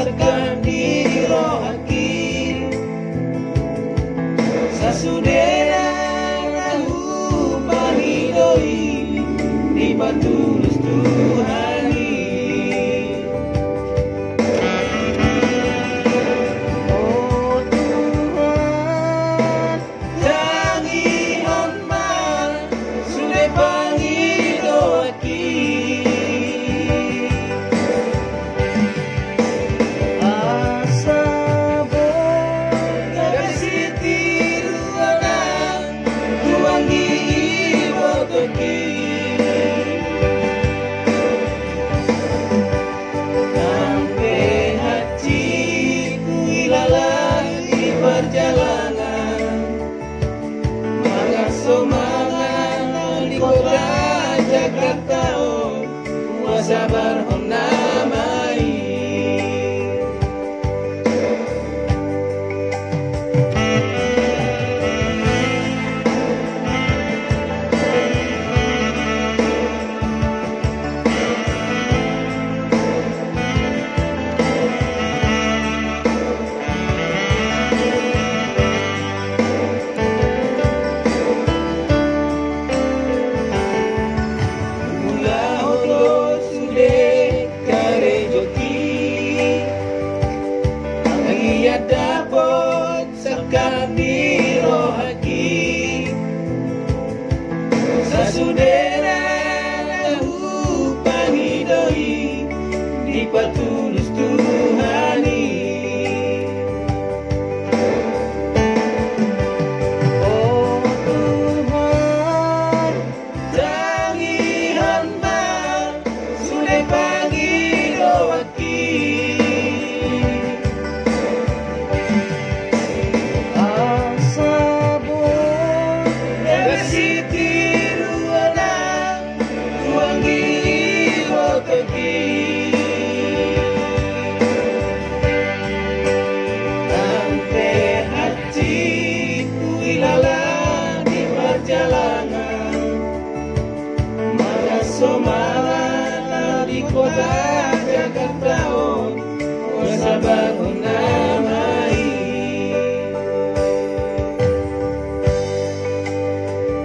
sekam di rohaki sasudera tahu panidoi di patulus Tuhani. Oh Tuhan jangi honman sudah pangidoaki perjalanan mangasomangan di kota Jakarta sabar honamai. Dapat sekam di rohaki sasudera tahu panidoi di patulus Tuhani. Oh Tuhan jangi hamba sudah pangidoaki sampai hatiku ilalah di perjalanan mangasomangan di kota Jakarta sabar honamai.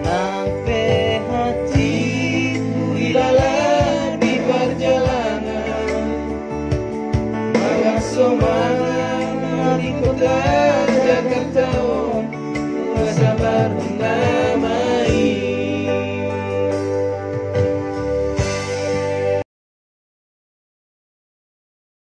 Sampai hatiku ilalah di perjalanan mangasomangan di kota Jakarta sabar honamai.